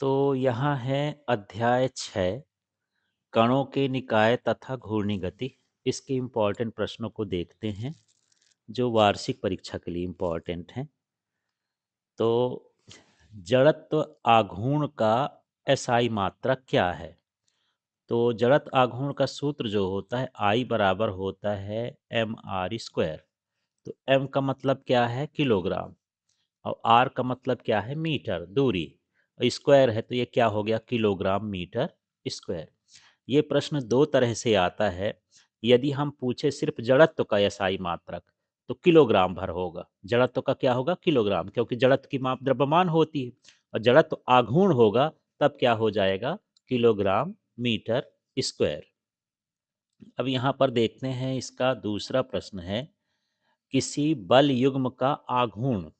तो यहाँ है अध्याय 6 कणों के निकाय तथा घूर्णी गति। इसके इम्पोर्टेंट प्रश्नों को देखते हैं जो वार्षिक परीक्षा के लिए इम्पोर्टेंट हैं। तो जड़त्व आघूर्ण का एसआई मात्रक क्या है? तो जड़त्व आघूर्ण का सूत्र जो होता है आई बराबर होता है एम आर स्क्वायर। तो एम का मतलब क्या है? किलोग्राम। और आर का मतलब क्या है? मीटर, दूरी। और स्क्वायर है तो ये क्या हो गया? Kilogram metre square. ये प्रश्न दो तरह से आता है। यदि हम पूछे सिर्फ जड़त्व का एसआई मात्रक तो किलोग्राम भर होगा। जड़त्व का क्या होगा? किलोग्राम, क्योंकि जड़त्व की माप द्रव्यमान होती है। और जड़त्व आघूर्ण होगा तब क्या हो जाएगा? Kilogram metre square. अब यहाँ पर देखते हैं, इसका दूसरा प्रश्न है किसी बल युग्म का आघूर्ण।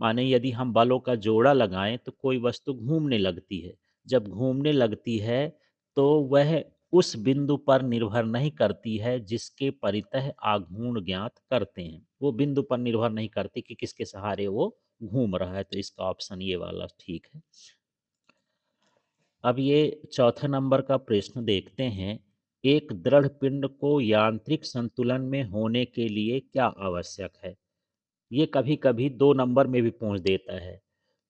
माने यदि हम बलों का जोड़ा लगाएं तो कोई वस्तु घूमने लगती है। जब घूमने लगती है तो वह उस बिंदु पर निर्भर नहीं करती है जिसके परितः आघूर्ण ज्ञात करते हैं। वो बिंदु पर निर्भर नहीं करती कि किसके सहारे वो घूम रहा है। तो इसका ऑप्शन ये वाला ठीक है। अब ये चौथे नंबर का प्रश्न देखते हैं। एक दृढ़ पिंड को यांत्रिक संतुलन में होने के लिए क्या आवश्यक है? ये कभी कभी 2 नंबर में भी पूछ देता है।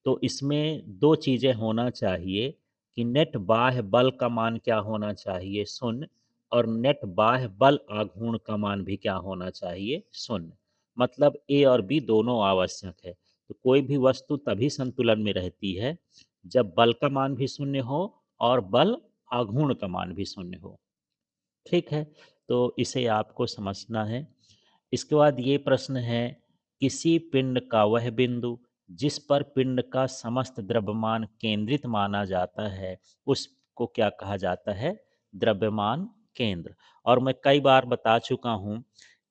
तो इसमें दो चीजें होना चाहिए कि नेट बाह्य बल का मान क्या होना चाहिए? शून्य। और नेट बाह्य बल आघूर्ण का मान भी क्या होना चाहिए? शून्य। मतलब ए और बी दोनों आवश्यक है। तो कोई भी वस्तु तभी संतुलन में रहती है जब बल का मान भी शून्य हो और बल आघूर्ण का मान भी शून्य हो। ठीक है, तो इसे आपको समझना है। इसके बाद ये प्रश्न है, किसी पिंड का वह बिंदु जिस पर पिंड का समस्त द्रव्यमान केंद्रित माना जाता है उसको क्या कहा जाता है? द्रव्यमान केंद्र। और मैं कई बार बता चुका हूँ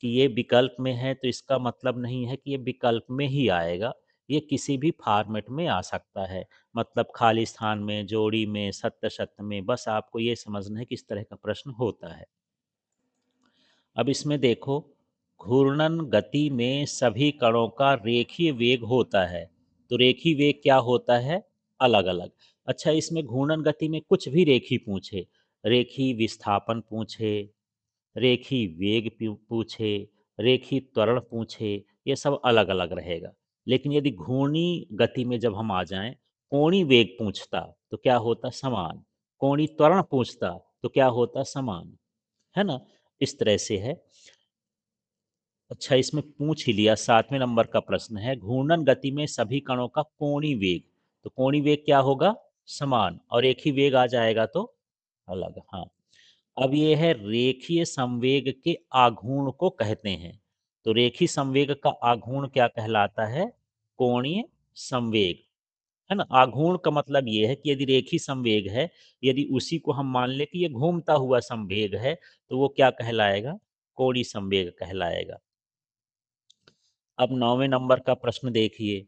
कि ये विकल्प में है तो इसका मतलब नहीं है कि ये विकल्प में ही आएगा। ये किसी भी फॉर्मेट में आ सकता है। मतलब खाली स्थान में, जोड़ी में, सत्य सत्य में, बस आपको ये समझना है कि इस तरह का प्रश्न होता है। अब इसमें देखो, घूर्णन गति में सभी कणों का रेखीय वेग होता है। तो रेखीय वेग क्या होता है? अलग अलग। अच्छा, इसमें घूर्णन गति में कुछ भी रेखी पूछे, रेखी विस्थापन पूछे, रेखी वेग पूछे, रेखी त्वरण पूछे, ये सब अलग अलग रहेगा। लेकिन यदि घूर्णी गति में जब हम आ जाएं, कोणीय वेग पूछता तो क्या होता? समान। कोणीय त्वरण पूछता तो क्या होता? समान। है ना? इस तरह से है। अच्छा, इसमें पूछ ही लिया। 7वें नंबर का प्रश्न है, घूर्णन गति में सभी कणों का कोणीय वेग। तो कोणीय वेग क्या होगा? समान। और एक ही वेग आ जाएगा तो अलग। हाँ। अब ये है रेखीय संवेग के आघूर्ण को कहते हैं। तो रेखीय संवेग का आघूर्ण क्या कहलाता है? कोणीय संवेग। है ना? आघूर्ण का मतलब ये है कि यदि रेखीय संवेग है, यदि उसी को हम मान ले कि ये घूमता हुआ संवेग है तो वो क्या कहलाएगा? कोणीय संवेग कहलाएगा। अब 9वें नंबर का प्रश्न देखिए।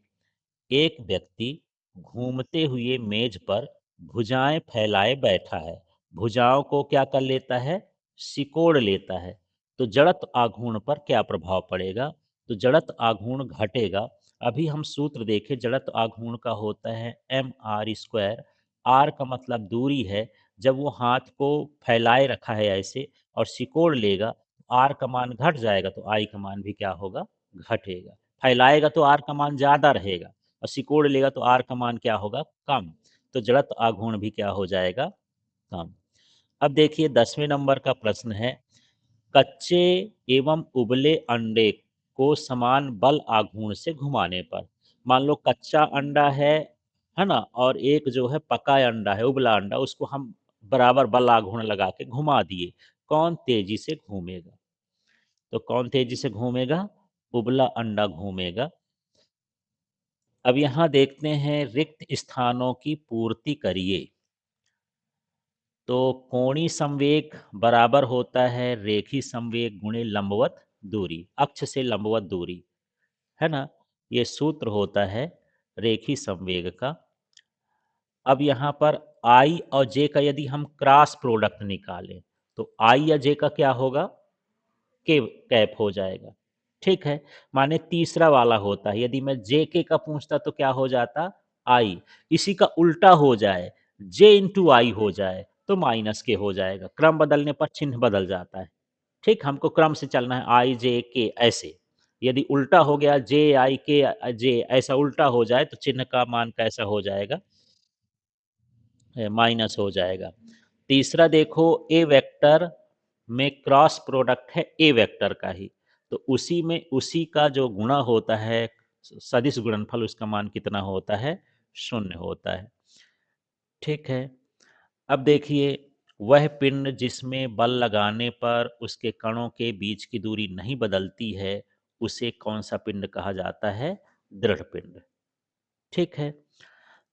एक व्यक्ति घूमते हुए मेज पर भुजाएं फैलाए बैठा है। भुजाओं को क्या कर लेता है? सिकोड़ लेता है। तो जड़त्व आघूर्ण पर क्या प्रभाव पड़ेगा? तो जड़त्व आघूर्ण घटेगा। अभी हम सूत्र देखें, जड़त्व आघूर्ण का होता है एम आर स्क्वायर। आर का मतलब दूरी है। जब वो हाथ को फैलाए रखा है ऐसे और सिकोड़ लेगा, आर का मान घट जाएगा तो आई का मान भी क्या होगा? घटेगा। फैलाएगा तो आर का मान ज्यादा रहेगा और सिकोड़ लेगा तो आर का मान क्या होगा? कम। तो जड़त्व आघूर्ण भी क्या हो जाएगा? कम। अब देखिए 10वें नंबर का प्रश्न है, कच्चे एवं उबले अंडे को समान बल आघूर्ण से घुमाने पर। मान लो कच्चा अंडा है ना, और एक जो है पका अंडा है, उबला अंडा, उसको हम बराबर बल आघूर्ण लगा के घुमा दिए। कौन तेजी से घूमेगा? तो कौन तेजी से घूमेगा? उबला अंडा घूमेगा। अब यहाँ देखते हैं, रिक्त स्थानों की पूर्ति करिए। तो कोणीय संवेग बराबर होता है रेखीय संवेग गुणे लंबवत दूरी, अक्ष से लंबवत दूरी। है ना? ये सूत्र होता है रेखीय संवेग का। अब यहाँ पर आई और जे का यदि हम क्रॉस प्रोडक्ट निकालें तो आई या जे का क्या होगा? के कैप हो जाएगा। ठीक है। माने तीसरा वाला होता है। यदि मैं जे के का पूछता तो क्या हो जाता? आई, इसी का उल्टा हो जाए, जे इंटू आई हो जाए तो माइनस के हो जाएगा। क्रम बदलने पर चिन्ह बदल जाता है। ठीक, हमको क्रम से चलना है, आई जे के ऐसे। यदि उल्टा हो गया जे आई के जे, ऐसा उल्टा हो जाए तो चिन्ह का मान कैसा हो जाएगा, माइनस हो जाएगा। तीसरा देखो, ए वेक्टर में क्रॉस प्रोडक्ट है ए वेक्टर का ही, तो उसी में उसी का जो गुणा होता है, सदिश गुणनफल, उसका मान कितना होता है, शून्य होता है। ठीक है। अब देखिए, वह पिंड जिसमें बल लगाने पर उसके कणों के बीच की दूरी नहीं बदलती है, उसे कौन सा पिंड कहा जाता है, दृढ़ पिंड। ठीक है।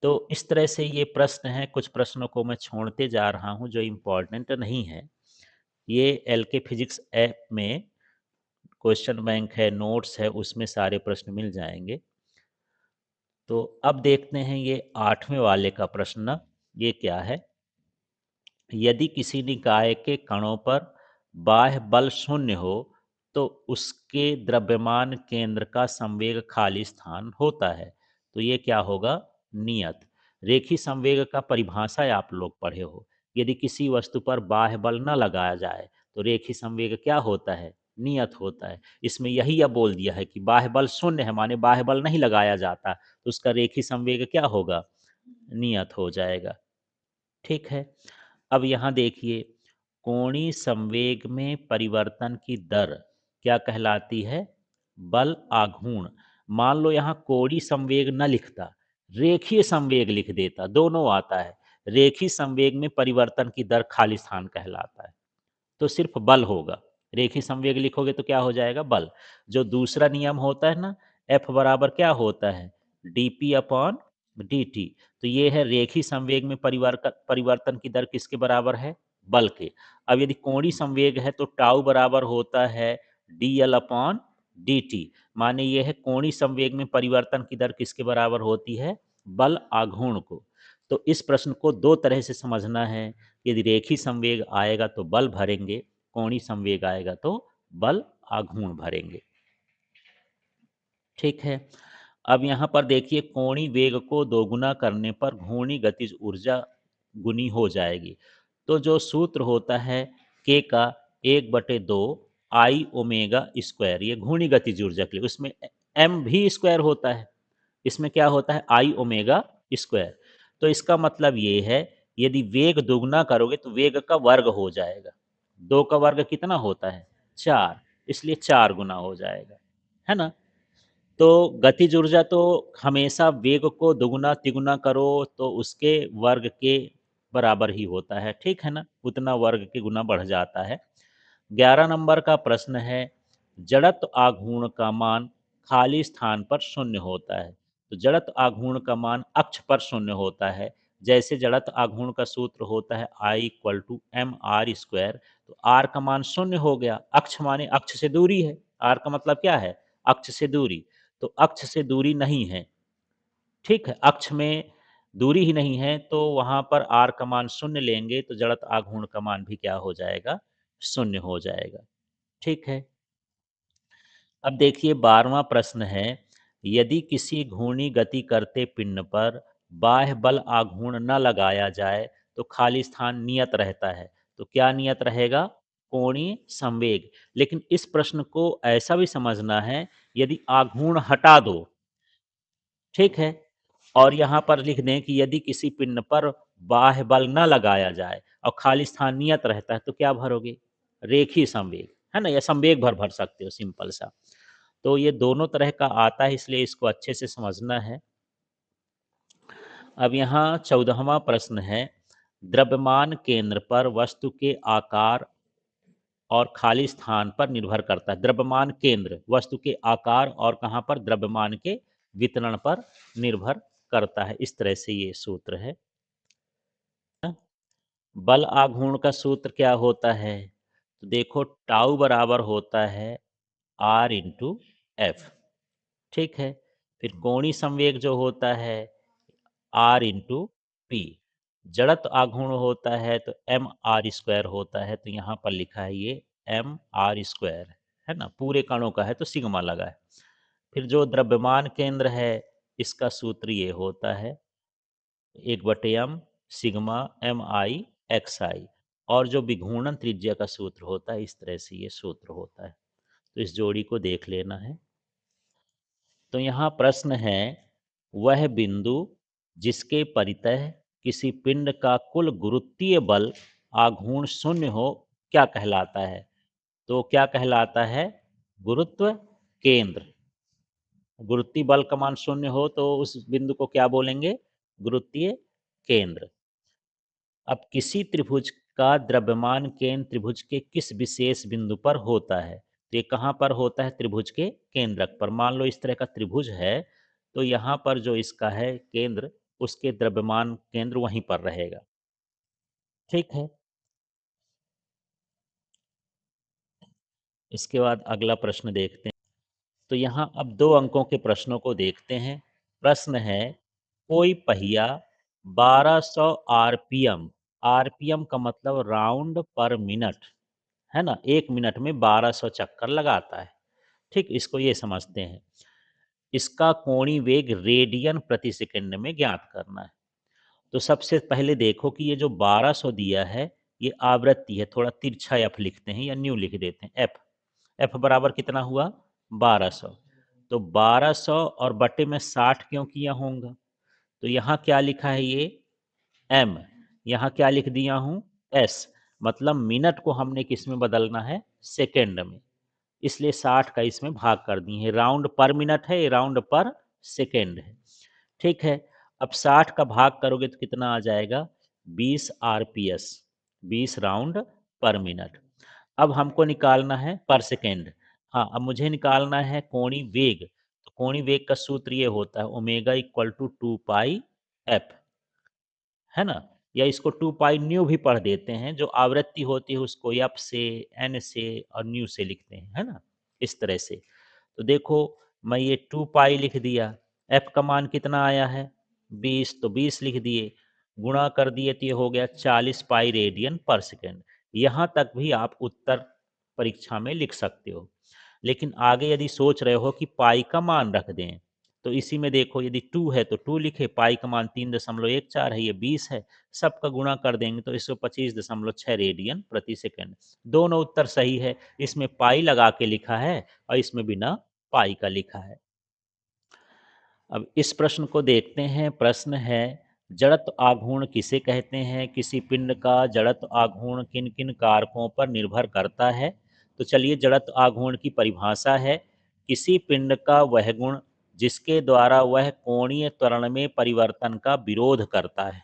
तो इस तरह से ये प्रश्न हैं, कुछ प्रश्नों को मैं छोड़ते जा रहा हूं जो इम्पोर्टेंट नहीं है। ये एलके फिजिक्स ऐप में क्वेश्चन बैंक है, नोट्स है, उसमें सारे प्रश्न मिल जाएंगे। तो अब देखते हैं ये 8वें वाले का प्रश्न। ये क्या है, यदि किसी निकाय के कणों पर बाह्य बल शून्य हो तो उसके द्रव्यमान केंद्र का संवेग खाली स्थान होता है। तो ये क्या होगा, नियत। रेखी संवेग का परिभाषा आप लोग पढ़े हो, यदि किसी वस्तु पर बाह्य बल न लगाया जाए तो रेखी संवेग क्या होता है, नियत होता है। इसमें यही अब बोल दिया है कि बाह्य बल शून्य है, माने बाह्य बल नहीं लगाया जाता, तो उसका रेखी संवेग क्या होगा, नियत हो जाएगा। ठीक है। अब यहाँ देखिए, कोणीय संवेग में परिवर्तन की दर क्या कहलाती है, बल आघूर्ण। मान लो यहाँ कोणीय संवेग न लिखता, रेखीय संवेग लिख देता, दोनों आता है। रेखीय संवेग में परिवर्तन की दर खाली स्थान कहलाता है, तो सिर्फ बल होगा। रेखीय संवेग लिखोगे तो क्या हो जाएगा, बल। जो दूसरा नियम होता है ना, एफ बराबर क्या होता है, डीपी अपॉन dt। तो ये है रेखीय संवेग में परिवर्तन परिवर्तन की दर किसके बराबर है, बल के। अब यदि कोणीय संवेग है तो टाउ बराबर होता है dl अपॉन dt। माने ये है कोणीय संवेग में परिवर्तन की दर किसके बराबर होती है, बल आघूर्ण को। तो इस प्रश्न को दो तरह से समझना है, यदि रेखीय संवेग आएगा तो बल भरेंगे, कोणीय संवेग आएगा तो बल आघूर्ण भरेंगे। ठीक है। अब यहाँ पर देखिए, कोणीय वेग को दोगुना करने पर घूर्णी गतिज ऊर्जा गुनी हो जाएगी। तो जो सूत्र होता है के का 1/2 आई ओमेगा स्क्वायर, ये घूर्णी गतिज ऊर्जा के लिए, उसमें एम भी स्क्वायर होता है, इसमें क्या होता है, आई ओमेगा स्क्वायर। तो इसका मतलब ये है, यदि वेग दोगुना करोगे तो वेग का वर्ग हो जाएगा। 2 का वर्ग कितना होता है, 4, इसलिए 4 गुना हो जाएगा, है ना। तो गतिज ऊर्जा तो हमेशा वेग को दुगुना तिगुना करो तो उसके वर्ग के बराबर ही होता है, ठीक है ना, उतना वर्ग के गुना बढ़ जाता है। 11 नंबर का प्रश्न है, जड़त्व आघूर्ण का मान खाली स्थान पर शून्य होता है। तो जड़त्व आघूर्ण का मान अक्ष पर शून्य होता है। जैसे जड़त्व आघूर्ण का सूत्र होता है I = mr², तो r का मान शून्य हो गया, अक्ष माने अक्ष से दूरी है, r का मतलब क्या है, अक्ष से दूरी। तो अक्ष से दूरी नहीं है, ठीक है, अक्ष में दूरी ही नहीं है, तो वहां पर r का मान शून्य लेंगे तो जड़त्व आघूर्ण का मान भी क्या हो जाएगा, शून्य हो जाएगा। ठीक है। अब देखिए 12वां प्रश्न है, यदि किसी घूर्णी गति करते पिंड पर बाह्य बल आघूर्ण न लगाया जाए तो खाली स्थान नियत रहता है। तो क्या नियत रहेगा, कोणीय संवेग। लेकिन इस प्रश्न को ऐसा भी समझना है, यदि आघूर्ण हटा दो, ठीक है, और यहाँ पर लिख दें कि यदि किसी पिंड पर बाह्य बल न लगाया जाए और खाली स्थान नियत रहता है तो क्या भरोगे, रेखीय संवेग, है ना, या संवेग भर सकते हो, सिंपल सा। तो ये दोनों तरह का आता है, इसलिए इसको अच्छे से समझना है। अब यहाँ 14वां प्रश्न है, द्रव्यमान केंद्र पर वस्तु के आकार और खाली स्थान पर निर्भर करता है। द्रव्यमान केंद्र वस्तु के आकार और कहाँ पर, द्रव्यमान के वितरण पर निर्भर करता है। इस तरह से ये सूत्र है। बल आघूर्ण का सूत्र क्या होता है, तो देखो टाउ बराबर होता है r/f। ठीक है। फिर कोणीय संवेग जो होता है r/p। जड़त्व आघूर्ण होता है तो mr² होता है, तो यहाँ पर लिखा है ये mr², है ना, पूरे कणों का है तो सिग्मा लगा है। फिर जो द्रव्यमान केंद्र है, इसका सूत्र ये होता है 1/m सिग्मा mi xi। और जो विघूर्णन त्रिज्या का सूत्र होता है, इस तरह से ये सूत्र होता है। तो इस जोड़ी को देख लेना है। तो यहाँ प्रश्न है, वह बिंदु जिसके परितः किसी पिंड का कुल गुरुत्वीय बल आघूर्ण शून्य हो, क्या कहलाता है? तो क्या कहलाता है? गुरुत्व केंद्र। गुरुत्वीय बल का मान शून्य हो तो उस बिंदु को क्या बोलेंगे? गुरुत्वीय केंद्र। अब किसी त्रिभुज का द्रव्यमान केंद्र त्रिभुज के किस विशेष बिंदु पर होता है? तो ये कहाँ पर होता है? त्रिभुज के केंद्रक पर। मान लो इस तरह का त्रिभुज है, तो यहाँ पर जो इसका है केंद्र, उसके द्रव्यमान केंद्र वहीं पर रहेगा। ठीक है। इसके बाद अगला प्रश्न देखते हैं। तो यहाँ अब 2 अंकों के प्रश्नों को देखते हैं। प्रश्न है, कोई पहिया 1200 आरपीएम, आरपीएम का मतलब राउंड पर मिनट, है ना, 1 मिनट में 1200 चक्कर लगाता है। ठीक, इसको ये समझते हैं। इसका कोणीय वेग रेडियन प्रति सेकंड में ज्ञात करना है। तो सबसे पहले देखो कि ये जो 1200 दिया है, ये आवृत्ति है। थोड़ा तिरछा एफ लिखते हैं या न्यू लिख देते हैं, एफ। एफ बराबर कितना हुआ? 1200। तो 1200 और बटे में 60 क्यों किया होगा? तो यहाँ क्या लिखा है ये? एम। यहाँ क्या लिख दिया हूँ? एस। मतलब मिनट को हमने किस में बदलना है? सेकेंड में। इसलिए 60 का इसमें भाग कर दिए हैं। राउंड पर मिनट है, ये राउंड पर सेकेंड है। ठीक है। अब 60 का भाग करोगे तो कितना आ जाएगा? 20 आरपीएस, 20 राउंड पर मिनट। अब हमको निकालना है पर सेकेंड। हाँ, अब मुझे निकालना है कोणीय वेग। तो कोणीय वेग का सूत्र ये होता है, omega equal to 2 pi F, है ना। या इसको 2 पाई न्यू भी पढ़ देते हैं। जो आवृत्ति होती है उसको एफ से, एन से और न्यू से लिखते हैं, है ना, इस तरह से। तो देखो, मैं ये 2 पाई लिख दिया। एफ का मान कितना आया है? 20, तो 20 लिख दिए। गुणा कर दिए तो ये हो गया 40 पाई रेडियन पर सेकेंड। यहाँ तक भी आप उत्तर परीक्षा में लिख सकते हो। लेकिन आगे यदि सोच रहे हो कि पाई का मान रख दें, तो इसी में देखो, यदि 2 है तो 2 लिखे, पाई का मान 3.14 है, ये 20 है। सबका गुणा कर देंगे तो 125.6 रेडियन प्रति सेकेंड। दोनों उत्तर सही है। इसमें पाई लगा के लिखा है और इसमें बिना पाई का लिखा है। अब इस प्रश्न को देखते हैं। प्रश्न है, जड़त्व आघूर्ण किसे कहते हैं? किसी पिंड का जड़त्व आघूर्ण किन किन कारकों पर निर्भर करता है? तो चलिए, जड़त्व आघूर्ण की परिभाषा है, किसी पिंड का वह गुण जिसके द्वारा वह कोणीय त्वरण में परिवर्तन का विरोध करता है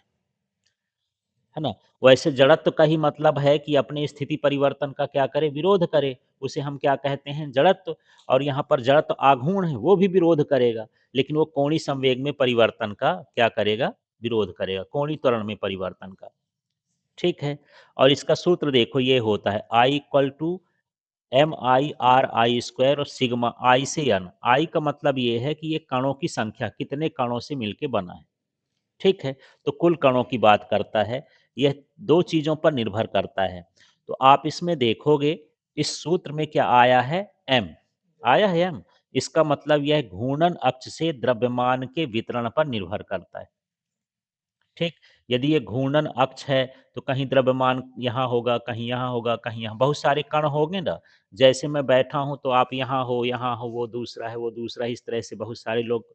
ना। वैसे जड़त्व का ही मतलब है कि अपने स्थिति परिवर्तन का क्या करे? विरोध करे। उसे हम क्या कहते हैं? जड़त्व। और यहाँ पर जड़त्व आघूर्ण है, वो भी विरोध करेगा, लेकिन वो कोणीय संवेग में परिवर्तन का क्या करेगा? विरोध करेगा, कोणीय त्वरण में परिवर्तन का। ठीक है। और इसका सूत्र देखो, ये होता है आई इक्वल टू MI/R² और सिग्मा आई से एन। आई का मतलब ये है कि ये कणों की संख्या, कितने कणों से मिलके बना है। ठीक है। तो कुल कणों की बात करता है। यह 2 चीज़ों पर निर्भर करता है। तो आप इसमें देखोगे, इस सूत्र में क्या आया है? एम। आया है एम। इसका मतलब यह घूर्णन अक्ष से द्रव्यमान के वितरण पर निर्भर करता है। ठीक। यदि ये घूर्णन अक्ष है तो कहीं द्रव्यमान यहाँ होगा, कहीं यहाँ होगा, कहीं यहाँ, बहुत सारे कण होंगे ना। जैसे मैं बैठा हूँ तो आप यहाँ हो, वो दूसरा है, वो दूसरा है, इस तरह से बहुत सारे लोग।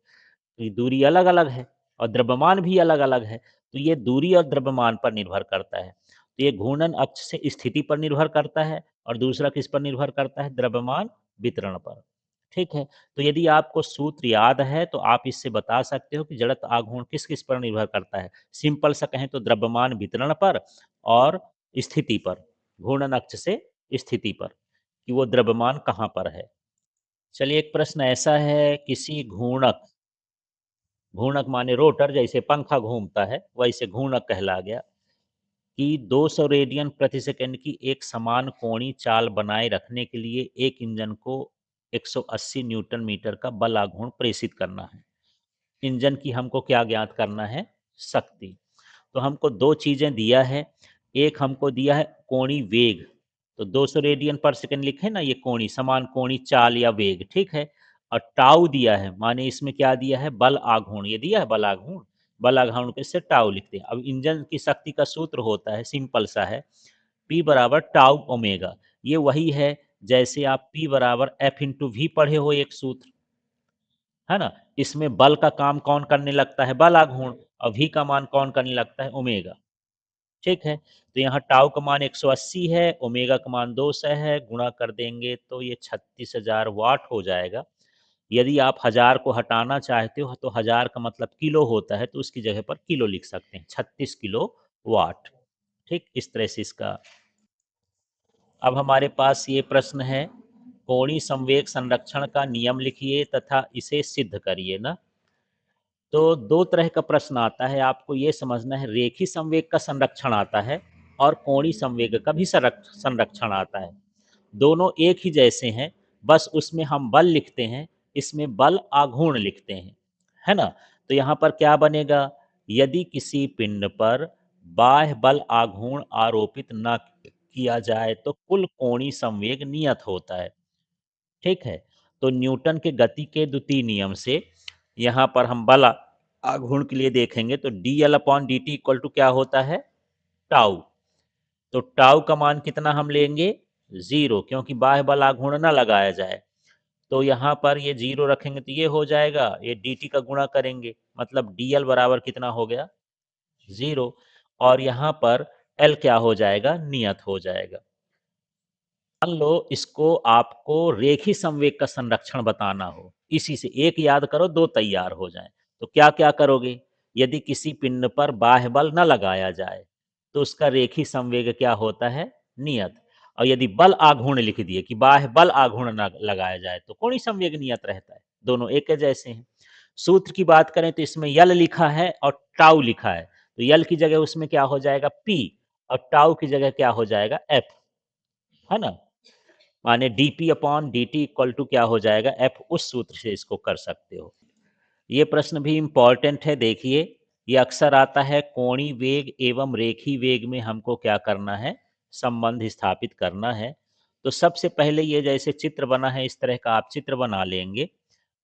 ये दूरी अलग अलग है और द्रव्यमान भी अलग अलग है। तो ये दूरी और द्रव्यमान पर निर्भर करता है। तो ये घूर्णन अक्ष से स्थिति पर निर्भर करता है और दूसरा किस पर निर्भर करता है? द्रव्यमान वितरण पर। ठीक है। तो यदि आपको सूत्र याद है तो आप इससे बता सकते हो कि जड़त्व आघूर्ण किस किस पर निर्भर करता है। सिंपल सा कहें तो द्रव्यमान वितरण पर और स्थिति पर, घूर्णन अक्ष से स्थिति पर, कि वो द्रव्यमान कहाँ पर है। चलिए, एक प्रश्न ऐसा है, किसी घूर्णक, घूर्णक माने रोटर, जैसे पंखा घूमता है वैसे घूर्णक कहला गया, कि 200 रेडियन प्रति सेकंड की एक समान कोणीय चाल बनाए रखने के लिए एक इंजन को 180 न्यूटन मीटर का बल आघूर्ण प्रेषित करना है। इंजन की हमको क्या ज्ञात करना है? शक्ति। तो हमको 2 चीज़ें दिया है। एक हमको दिया है कोणीय वेग। तो 200 रेडियन पर सेकंड लिखे ना, ये कोणीय, समान कोणीय चाल या वेग। ठीक है। और टाउ दिया है, माने इसमें क्या दिया है? बल आघूर्ण। ये दिया है बल आघूर्ण। बल आघूर्ण पे से टाउ लिखते हैं। अब इंजन की शक्ति का सूत्र होता है, सिंपल सा है, P बराबर टाउ ओमेगा। ये वही है जैसे आप P बराबर F इंटू वी पढ़े हो एक सूत्र, है ना? इसमें बल का काम कौन करने लगता है? बल आघूर्ण। और वी का मान कौन करने लगता है? ओमेगा। ठीक है, तो यहाँ टाउ का मान 180 है, ओमेगा का मान 200 है, गुणा कर देंगे तो ये 36,000 वाट हो जाएगा। यदि आप हजार को हटाना चाहते हो तो हजार का मतलब किलो होता है, तो उसकी जगह पर किलो लिख सकते हैं, 36 किलो वाट। ठीक, इस तरह से इसका। अब हमारे पास ये प्रश्न है, कोणीय संवेग संरक्षण का नियम लिखिए तथा इसे सिद्ध करिए ना। तो दो तरह का प्रश्न आता है, आपको ये समझना है, रेखी संवेग का संरक्षण आता है और कोणीय संवेग का भी संरक्षण आता है। दोनों एक ही जैसे हैं, बस उसमें हम बल लिखते हैं, इसमें बल आघूर्ण लिखते हैं, है ना? तो यहाँ पर क्या बनेगा, यदि किसी पिंड पर बाह्य बल आघूर्ण आरोपित न किया जाए तो कुल कोणीय संवेग नियत होता है। ठीक है, तो न्यूटन के गति के द्वितीय नियम से यहाँ पर हम बल आघूर्ण के लिए देखेंगे तो D L upon D T equal to क्या होता है? टाउ। तो टाउ का मान कितना हम लेंगे? 0, क्योंकि बाह्य बल आघूर्ण ना लगाया जाए। तो यहाँ पर ये 0 रखेंगे तो ये हो जाएगा, ये डी टी का गुणा करेंगे, मतलब डी एल बराबर कितना हो गया? 0। और यहाँ पर एल क्या हो जाएगा? नियत हो जाएगा। मान लो इसको आपको रेखी संवेग का संरक्षण बताना हो, इसी से एक याद करो दो तैयार हो जाएं। तो क्या क्या करोगे? यदि किसी पिंड पर बाह्य बल न लगाया जाए तो उसका रेखी संवेग क्या होता है? नियत। और यदि बल आघूर्ण लिख दिए कि बाह्य बल आघूर्ण न लगाया जाए तो कोणीय संवेग नियत रहता है। दोनों एक जैसे हैं। सूत्र की बात करें तो इसमें यल लिखा है और टाउ लिखा है, तो यल की जगह उसमें क्या हो जाएगा? पी, और टाउ की जगह क्या हो जाएगा? एफ, है ना? माने dp upon dt equal to क्या हो जाएगा? f। उस सूत्र से इसको कर सकते हो। ये प्रश्न भी इंपॉर्टेंट है, देखिए, ये अक्सर आता है, कोणीय वेग एवं रेखी वेग में हमको क्या करना है? संबंध स्थापित करना है। तो सबसे पहले ये जैसे चित्र बना है इस तरह का आप चित्र बना लेंगे।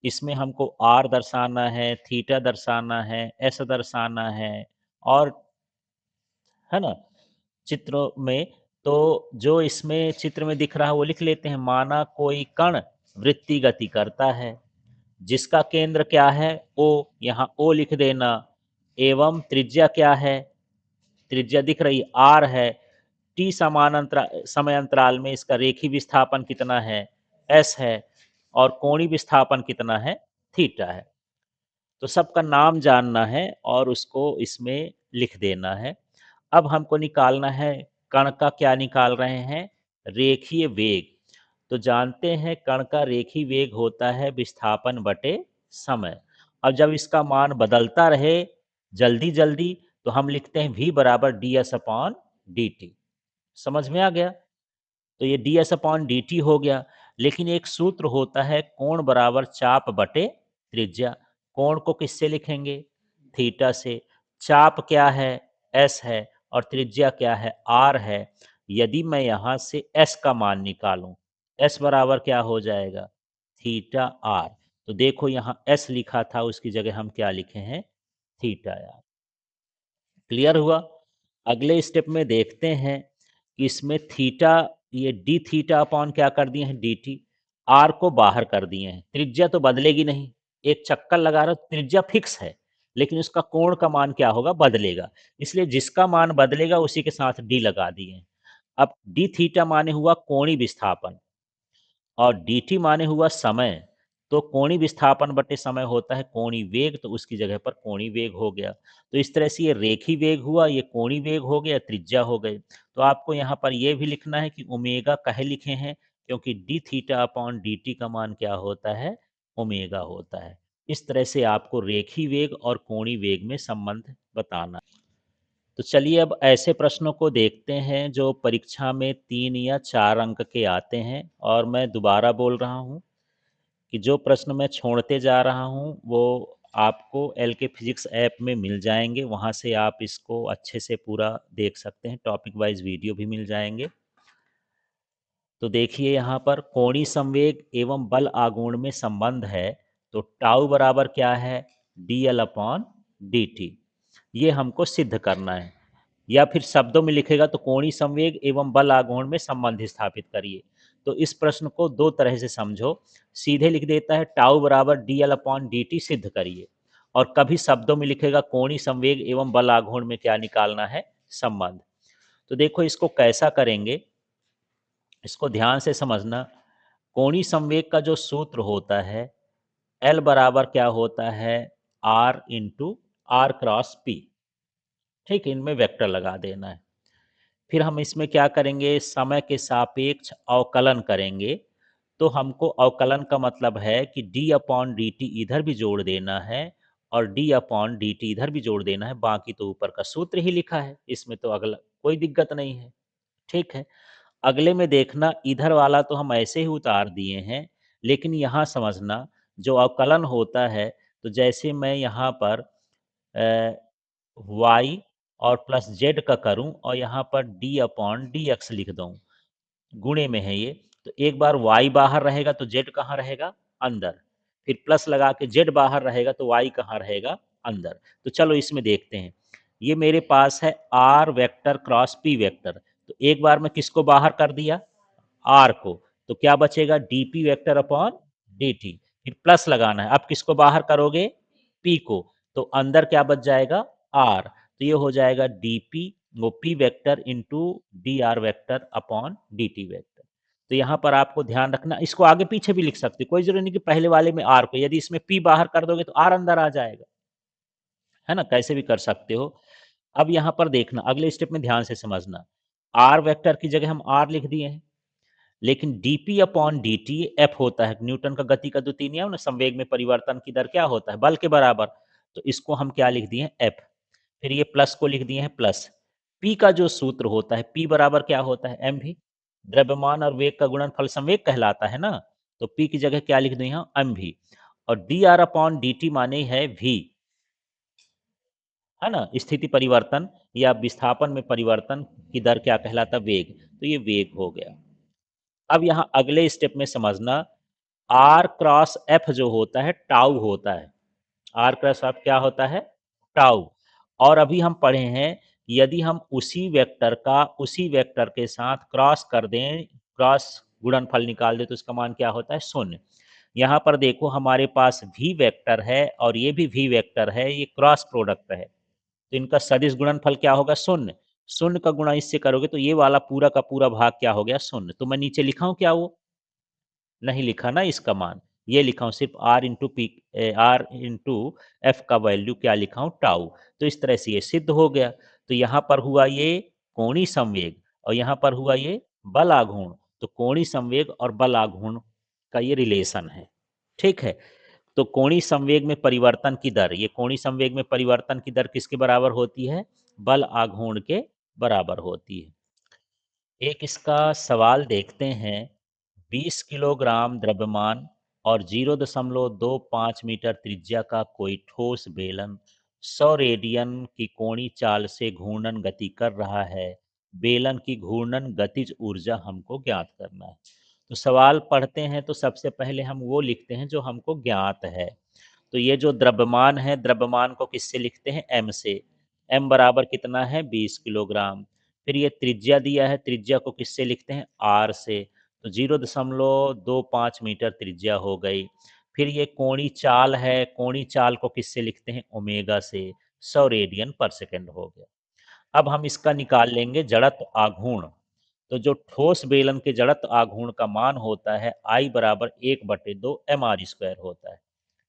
इसमें हमको r दर्शाना है, थीटा दर्शाना है, s दर्शाना है, और, है ना, चित्रों में। तो जो इसमें चित्र में दिख रहा है वो लिख लेते हैं। माना कोई कण वृत्तीय गति करता है, जिसका केंद्र क्या है? ओ, यहाँ ओ लिख देना। एवं त्रिज्या क्या है? त्रिज्या दिख रही, आर है। टी समानांतर समय अंतराल में इसका रेखी विस्थापन कितना है? एस है। और कोणीय विस्थापन कितना है? थीटा है। तो सबका नाम जानना है और उसको इसमें लिख देना है। अब हमको निकालना है, कण का क्या निकाल रहे हैं? रेखीय वेग। तो जानते हैं कण का रेखीय वेग होता है विस्थापन बटे समय। अब जब इसका मान बदलता रहे जल्दी जल्दी तो हम लिखते हैं v बराबर D S upon D T. समझ में आ गया? तो ये D S upon D T हो गया। लेकिन एक सूत्र होता है, कोण बराबर चाप बटे त्रिज्या। कोण को किससे लिखेंगे? थीटा से। चाप क्या है? एस है। और त्रिज्या क्या है? आर है। यदि मैं यहाँ से एस का मान निकालूं, एस बराबर क्या हो जाएगा? Theta R. तो देखो यहाँ एस लिखा था, उसकी जगह हम क्या लिखे हैं? Theta are. क्लियर हुआ? अगले स्टेप में देखते हैं कि इसमें थीटा, ये डी थीटा अपॉन क्या कर दिए हैं? D T. आर को बाहर कर दिए हैं, त्रिज्या तो बदलेगी नहीं, एक चक्कर लगा रहा, त्रिज्या फिक्स है, लेकिन उसका कोण का मान क्या होगा? बदलेगा। इसलिए जिसका मान बदलेगा उसी के साथ डी लगा दिए हैं। अब डी थीटा माने हुआ कोणीय विस्थापन, और dt माने हुआ समय। तो कोणीय विस्थापन बटे समय होता है कोणीय वेग, तो उसकी जगह पर कोणीय वेग हो गया। तो इस तरह से ये रेखीय वेग हुआ, ये कोणीय वेग हो गया, त्रिज्या हो गई। तो आपको यहाँ पर ये भी लिखना है कि ओमेगा कहे लिखे हैं, क्योंकि D theta upon D T का मान क्या होता है? ओमेगा होता है। इस तरह से आपको रेखीय वेग और कोणीय वेग में संबंध बताना। तो चलिए अब ऐसे प्रश्नों को देखते हैं जो परीक्षा में 3 या 4 अंक के आते हैं। और मैं दोबारा बोल रहा हूँ कि जो प्रश्न मैं छोड़ते जा रहा हूँ वो आपको एल के फिजिक्स ऐप में मिल जाएंगे, वहाँ से आप इसको अच्छे से पूरा देख सकते हैं, टॉपिक वाइज वीडियो भी मिल जाएंगे। तो देखिए यहाँ पर कोणीय संवेग एवं बल आघूर्ण में संबंध है, तो टाउ बराबर क्या है? D L upon D T. ये हमको सिद्ध करना है। या फिर शब्दों में लिखेगा तो कोणीय संवेग एवं बल आघूर्ण में संबंध स्थापित करिए। तो इस प्रश्न को दो तरह से समझो। सीधे लिख देता है टाउ बराबर D L upon D T सिद्ध करिए, और कभी शब्दों में लिखेगा कोणीय संवेग एवं बल आघूर्ण में क्या निकालना है, संबंध। तो देखो इसको कैसा करेंगे, इसको ध्यान से समझना। कोणीय संवेग का जो सूत्र होता है, एल बराबर क्या होता है, R into R cross P. ठीक, इनमें वेक्टर लगा देना है। फिर हम इसमें क्या करेंगे, समय के सापेक्ष अवकलन करेंगे। तो हमको अवकलन का मतलब है कि d अपॉन डी टी इधर भी जोड़ देना है और d अपॉन डी टी इधर भी जोड़ देना है। बाकी तो ऊपर का सूत्र ही लिखा है, इसमें तो अगला कोई दिक्कत नहीं है। ठीक है, अगले में देखना, इधर वाला तो हम ऐसे ही उतार दिए हैं, लेकिन यहाँ समझना जो अवकलन होता है, तो जैसे मैं यहाँ पर वाई और प्लस जेड का करूं और यहाँ पर डी अपॉन डी एक्स लिख दूं, गुणे में है ये, तो एक बार y बाहर रहेगा तो z कहाँ रहेगा, अंदर। फिर प्लस लगा के z बाहर रहेगा तो y कहाँ रहेगा, अंदर। तो चलो इसमें देखते हैं। ये मेरे पास है r vector cross p vector, तो एक बार मैं किसको बाहर कर दिया, r को, तो क्या बचेगा dp वेक्टर अपॉन dt। फिर प्लस लगाना है, अब किसको बाहर करोगे, p को, तो अंदर क्या बच जाएगा, r। तो ये हो जाएगा dp, वो p vector into D R vector upon D T vector. तो यहाँ पर आपको ध्यान रखना, इसको आगे पीछे भी लिख सकते हो, कोई जरूरी नहीं कि पहले वाले में आर को, यदि इसमें p बाहर कर दोगे तो आर अंदर आ जाएगा, है ना, कैसे भी कर सकते हो। अब यहाँ पर देखना, अगले स्टेप में ध्यान से समझना, आर वेक्टर की जगह हम आर लिख दिए हैं, लेकिन dp अपॉन dt f होता है, न्यूटन का गति का द्वितीय नियम ना, संवेग में परिवर्तन की दर क्या होता है, बल के बराबर। तो इसको हम क्या लिख दिए हैं, f। फिर ये प्लस को लिख दिए हैं प्लस। p का जो सूत्र होता है, p बराबर क्या होता है, m भी। द्रव्यमान और वेग का गुणनफल संवेग कहलाता है ना, तो p की जगह क्या लिख दें यहाँ, m भी। और dr अपॉन dt माने है v, है ना, स्थिति परिवर्तन या विस्थापन में परिवर्तन की दर क्या कहलाता, वेग। तो ये वेग हो गया। अब यहाँ अगले स्टेप में समझना, आर क्रॉस एफ जो होता है टाउ होता है, आर क्रॉस एफ क्या होता है, टाउ। और अभी हम पढ़े हैं कि यदि हम उसी वेक्टर का उसी वेक्टर के साथ क्रॉस कर दें, क्रॉस गुणनफल निकाल दें, तो इसका मान क्या होता है, शून्य। यहाँ पर देखो हमारे पास v वेक्टर है और ये भी v वेक्टर है, ये क्रॉस प्रोडक्ट है, तो इनका सदिश गुणनफल क्या होगा, शून्य। शून्य का गुणा इससे करोगे तो ये वाला पूरा का पूरा भाग क्या हो गया, शून्य। तो मैं नीचे लिखा हूँ क्या, वो नहीं लिखा ना इसका मान, ये लिखा हूँ सिर्फ R into P, R into F का वैल्यू क्या लिखा हूँ, टाउ। तो इस तरह से ये सिद्ध हो गया। तो यहाँ पर हुआ ये कोणीय संवेग और यहाँ पर हुआ ये बल आघूर्ण। तो कोणीय संवेग और बल आघूर्ण का ये रिलेशन है। ठीक है, तो कोणीय संवेग में परिवर्तन की दर, ये कोणीय संवेग में परिवर्तन की दर किसके बराबर होती है, बल आघूर्ण के बराबर होती है। एक इसका सवाल देखते हैं, 20 किलोग्राम द्रव्यमान और 0.25 मीटर त्रिज्या का कोई ठोस बेलन 100 रेडियन की कोणीय चाल से घूर्णन गति कर रहा है। बेलन की घूर्णन गतिज ऊर्जा हमको ज्ञात करना है। तो सवाल पढ़ते हैं तो सबसे पहले हम वो लिखते हैं जो हमको ज्ञात है। तो ये जो द्रव्यमान है, द्रव्यमान को किससे लिखते हैं, m से। m बराबर कितना है, 20 किलोग्राम। फिर ये त्रिज्या दिया है, त्रिज्या को किससे लिखते हैं, r से। तो 0.25 मीटर त्रिज्या हो गई। फिर ये कोणीय चाल है, कोणीय चाल को किससे लिखते हैं, ओमेगा से। 100 रेडियन पर सेकंड हो गया। अब हम इसका निकाल लेंगे जड़त्व आघूर्ण। तो जो ठोस बेलन के जड़त्व आघूर्ण का मान होता है, I बराबर 1/2 mr² होता है।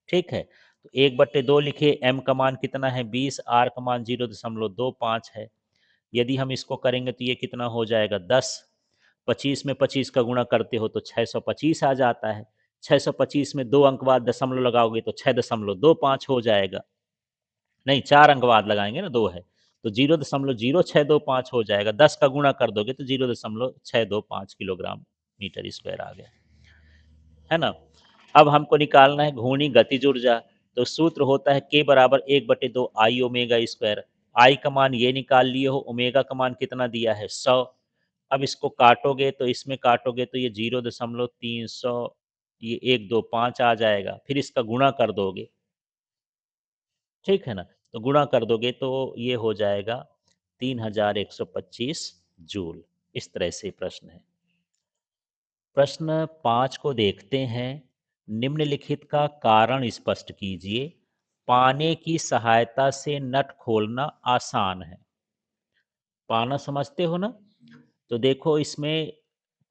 ठीक है, तो 1/2 लिखे, m का मान कितना है, 20, r का मान 0.25 है। यदि हम इसको करेंगे तो ये कितना हो जाएगा, 10। 25 में 25 का गुणा करते हो तो 625 आ जाता है। 625 में 2 अंक बाद दशमलव लगाओगे तो 6.25 हो जाएगा। नहीं, 4 अंक बाद लगाएंगे ना, 2 है तो 0.0625 हो जाएगा। 10 का गुणा कर दोगे तो 0.625 किलोग्राम मीटर स्क्वायर आ गया, है ना। अब हमको निकालना है घूर्णी गतिज ऊर्जा। तो सूत्र होता है k बराबर 1/2 आई ओमेगा स्क्वायर। आई का मान ये निकाल लिए हो, ओमेगा का मान कितना दिया है, 100। अब इसको काटोगे तो इसमें काटोगे तो ये 0.300, ये 125 आ जाएगा। फिर इसका गुणा कर दोगे, ठीक है ना। तो गुणा कर दोगे तो ये हो जाएगा 3125 जूल। इस तरह से प्रश्न है। प्रश्न 5 को देखते हैं। निम्नलिखित का कारण स्पष्ट कीजिए। पाने की सहायता से नट खोलना आसान है। पाना समझते हो ना? तो देखो इसमें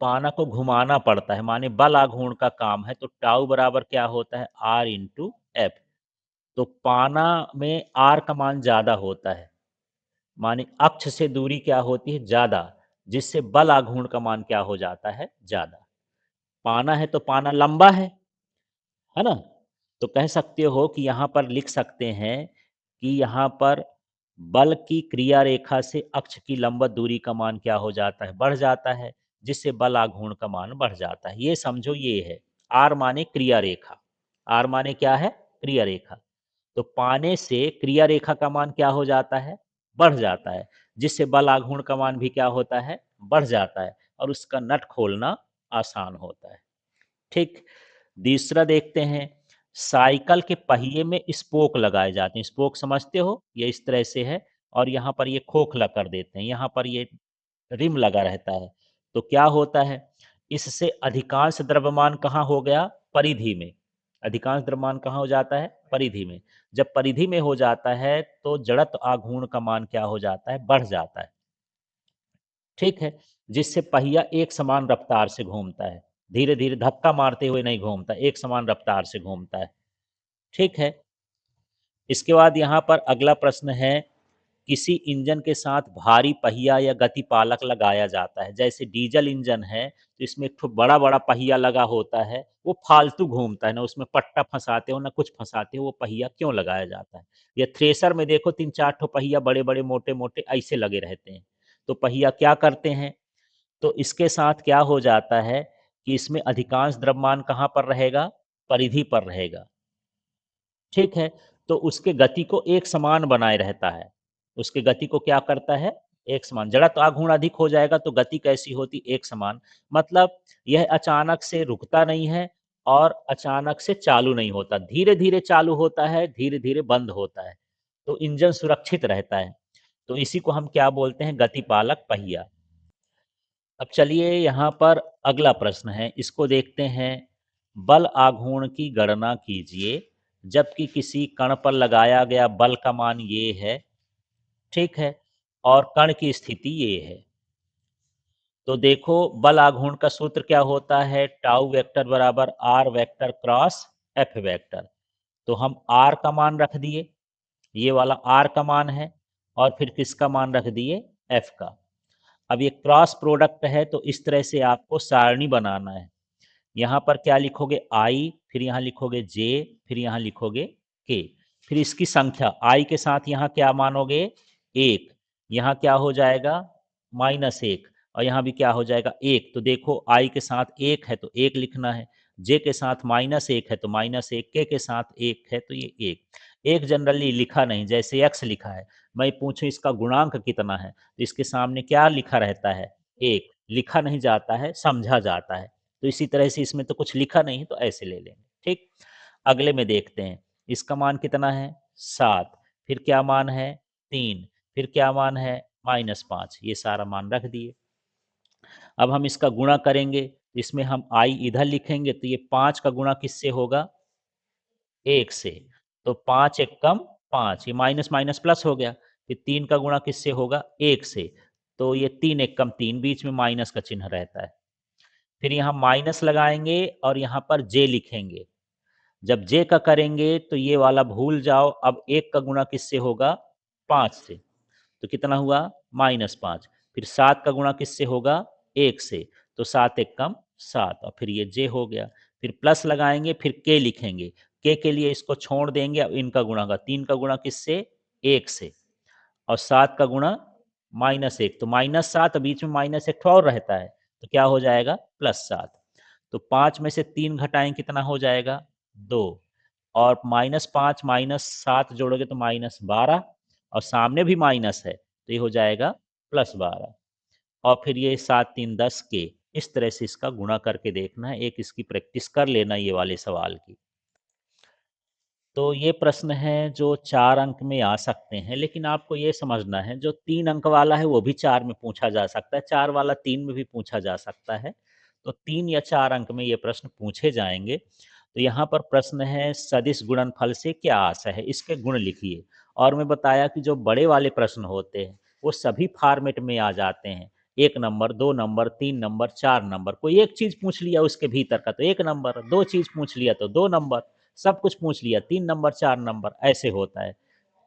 पाना को घुमाना पड़ता है, माने बल आघूर्ण का काम है, तो टाउ बराबर क्या होता है? R into F. तो पाना में आर का मान ज्यादा होता है, माने अक्ष से दूरी क्या होती है? ज्यादा, जिससे बल आघूर्ण का मान क्या हो जाता है? ज्यादा। पाना है तो पाना लंबा है ना? तो कह सकते हो कि यहाँ पर लिख सकते हैं कि यहाँ पर बल की क्रिया रेखा से अक्ष की लंबवत दूरी का मान क्या हो जाता है? बढ़ जाता है, जिससे बल आघूर्ण का मान बढ़ जाता है। ये समझो ये है। आर माने क्रिया रेखा। आर माने क्या है? क्रिया रेखा। तो पाने से क्रिया रेखा का मान क्या हो जाता है? बढ़ जाता है, जिससे बल आघूर्ण का मान भी क्या होता है? बढ़ जाता है, और उसका नट खोलना आसान होता है। ठीक। दूसरा देखते हैं। साइकिल के पहिए में स्पोक लगाए जाते हैं। स्पोक समझते हो? ये इस तरह से है, और यहाँ पर ये खोखला कर देते हैं, यहाँ पर ये रिम लगा रहता है। तो क्या होता है? इससे अधिकांश द्रव्यमान कहाँ हो गया? परिधि में। अधिकांश द्रव्यमान कहाँ हो जाता है? परिधि में। जब परिधि में हो जाता है तो जड़त्व आघूर्ण का मान क्या हो जाता है? बढ़ जाता है। ठीक है। जिससे पहिया एक समान रफ्तार से घूमता है, धीरे धीरे धक्का मारते हुए नहीं घूमता, एक समान रफ्तार से घूमता है। ठीक है। इसके बाद यहाँ पर अगला प्रश्न है। किसी इंजन के साथ भारी पहिया या गति पालक लगाया जाता है। जैसे डीजल इंजन है तो इसमें एक बड़ा बड़ा पहिया लगा होता है, वो फालतू घूमता है ना, उसमें पट्टा फंसाते हो ना कुछ फंसाते हो, वो पहिया क्यों लगाया जाता है? या थ्रेसर में देखो 3-4 पहिया बड़े बड़े मोटे मोटे ऐसे लगे रहते हैं। तो पहिया क्या करते हैं? तो इसके साथ क्या हो जाता है कि इसमें अधिकांश द्रव्यमान कहाँ पर रहेगा? परिधि पर रहेगा। ठीक है। तो उसके गति को एक समान बनाए रहता है। उसके गति को क्या करता है? एक समान। जड़त्व आघूर्ण अधिक हो जाएगा तो गति कैसी होती? एक समान। मतलब यह अचानक से रुकता नहीं है और अचानक से चालू नहीं होता, धीरे धीरे चालू होता है, धीरे धीरे बंद होता है। तो इंजन सुरक्षित रहता है। तो इसी को हम क्या बोलते हैं? गतिपालक पहिया। अब चलिए यहाँ पर अगला प्रश्न है, इसको देखते हैं। बल आघूर्ण की गणना कीजिए जबकि किसी कण पर लगाया गया बल का मान ये है। ठीक है। और कण की स्थिति ये है। तो देखो बल आघूर्ण का सूत्र क्या होता है? टाउ वेक्टर बराबर R vector cross F vector. तो हम आर का मान रख दिए, ये वाला आर का मान है, और फिर किसका मान रख दिए? एफ का। अब ये क्रॉस प्रोडक्ट है तो इस तरह से आपको सारणी बनाना है। यहाँ पर क्या लिखोगे? आई, फिर यहाँ लिखोगे जे, फिर यहाँ लिखोगे के, फिर इसकी संख्या आई के साथ यहाँ क्या मानोगे? एक। यहाँ क्या हो जाएगा? -1। और यहाँ भी क्या हो जाएगा? एक। तो देखो आई के साथ एक है तो एक लिखना है, जे के साथ -1 है तो -1, के साथ एक है तो ये एक। एक जनरली लिखा नहीं, जैसे एक्स लिखा है, मैं पूछूं इसका गुणांक कितना है तो इसके सामने क्या लिखा रहता है? एक। लिखा नहीं जाता है, समझा जाता है। तो इसी तरह से इसमें तो कुछ लिखा नहीं तो ऐसे ले लेंगे। ठीक। अगले में देखते हैं। इसका मान कितना है? 7। फिर क्या मान है? 3। फिर क्या मान है? -5। ये सारा मान रख दिए। अब हम इसका गुणा करेंगे, इसमें हम आई इधर लिखेंगे तो ये 5 का गुणा किससे होगा? 1 से। तो 5 एक कम 5, ये माइनस माइनस प्लस हो गया। फिर 3 का गुणा किससे होगा? 1 से। तो ये 3 एक कम 3, बीच में माइनस का चिन्ह रहता है। फिर यहाँ माइनस लगाएंगे और यहाँ पर जे लिखेंगे। जब जे का करेंगे तो ये वाला भूल जाओ। अब 1 का गुणा किससे होगा? 5 से। तो कितना हुआ? -5। फिर 7 का गुणा किससे होगा? 1 से। तो 7 एक कम 7, और फिर ये जे हो गया। फिर प्लस लगाएंगे, फिर के लिखेंगे। के लिए इसको छोड़ देंगे, अब इनका गुणा होगा। 3 का गुणा किससे? 1 से। और 7 का गुणा -1, तो -7, बीच में माइनस एक और रहता है, तो क्या हो जाएगा? +7। तो 5 में से 3 घटाएं, कितना हो जाएगा? 2। और -5 -7 जोड़ोगे तो -12, और सामने भी माइनस है तो ये हो जाएगा +12। और फिर ये 7 3 10 के। इस तरह से इसका गुणा करके देखना है। एक इसकी प्रैक्टिस कर लेना ये वाले सवाल की। तो ये प्रश्न है जो 4 अंक में आ सकते हैं, लेकिन आपको ये समझना है जो 3 अंक वाला है वो भी 4 में पूछा जा सकता है, 4 वाला 3 में भी पूछा जा सकता है। तो 3 या 4 अंक में ये प्रश्न पूछे जाएँगे। तो यहाँ पर प्रश्न है सदिश गुणनफल से क्या आशय है? इसके गुण लिखिए। और मैं बताया कि जो बड़े वाले प्रश्न होते हैं, वो सभी फॉर्मेट में आ जाते हैं। 1 नंबर, 2 नंबर, 3 नंबर, 4 नंबर। कोई एक चीज़ पूछ लिया उसके भीतर का तो 1 नंबर, 2 चीज़ पूछ लिया तो 2 नंबर। सब कुछ पूछ लिया 3 नंबर 4 नंबर ऐसे होता है।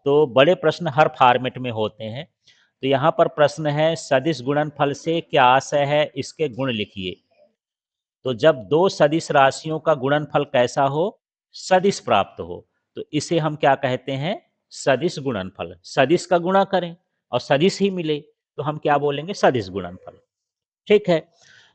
तो बड़े प्रश्न हर फॉर्मेट में होते हैं। तो यहाँ पर प्रश्न है सदिश गुणनफल से क्या आशय है? इसके गुण लिखिए। तो जब 2 सदिश राशियों का गुणनफल कैसा हो? सदिश प्राप्त हो। तो इसे हम क्या कहते हैं? सदिश गुणनफल। सदिश का गुणा करें और सदिश ही मिले तो हम क्या बोलेंगे? सदिश गुणनफल। ठीक है।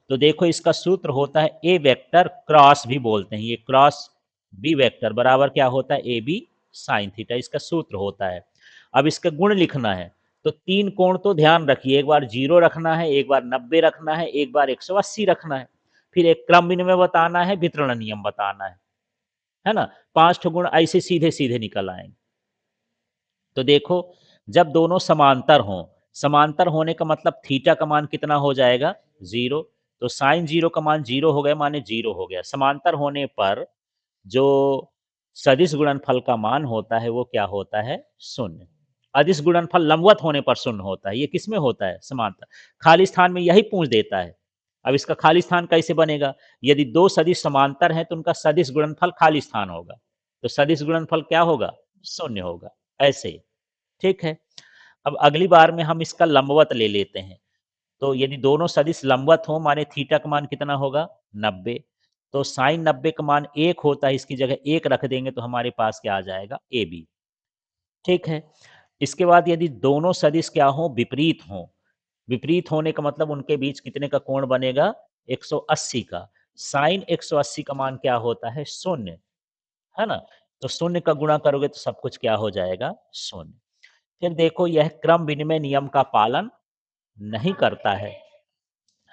तो देखो इसका सूत्र होता है ए वेक्टर क्रॉस भी बोलते हैं, ये क्रॉस बी वेक्टर बराबर क्या होता है? ए बी साइन थीटा, इसका सूत्र होता है। अब इसका गुण लिखना है तो 3 कोण तो ध्यान रखिए, एक बार 0 रखना है, एक बार 90 रखना है, एक बार 180 रखना है, फिर एक क्रम विनिमय बताना है, वितरण नियम बताना है ना? 5 ठो गुण ऐसे सीधे सीधे निकल आएंगे। तो देखो जब दोनों समांतर हों, समांतर होने का मतलब थीटा का मान कितना हो जाएगा? 0। तो साइन 0 का मान 0 हो गया माने 0 हो गया। समांतर होने पर जो सदिश गुणनफल का मान होता है वो क्या होता है? शून्य। अदिश गुणनफल लंबवत होने पर शून्य होता है। ये किसमें होता है? समांतर। खाली स्थान में यही पूछ देता है। अब इसका खाली स्थान कैसे बनेगा? यदि 2 सदिश समांतर हैं तो उनका सदिश गुणनफल खाली स्थान होगा। तो सदिश गुणनफल क्या होगा? शून्य होगा। ऐसे ही। ठीक है। अब अगली बार में हम इसका लंबवत ले लेते हैं। तो यदि दोनों सदिश लंबवत हो माने थीटा का मान कितना होगा? 90। तो साइन 90 का मान 1 होता है, इसकी जगह 1 रख देंगे तो हमारे पास क्या आ जाएगा? A B. ठीक है। इसके बाद यदि दोनों सदिश क्या हो? विपरीत हो। विपरीत होने का मतलब उनके बीच कितने का कोण बनेगा? 180 का। साइन 180 का मान क्या होता है? शून्य। है ना? तो शून्य का गुणा करोगे तो सब कुछ क्या हो जाएगा? शून्य। फिर देखो यह क्रम विनिमय नियम का पालन नहीं करता है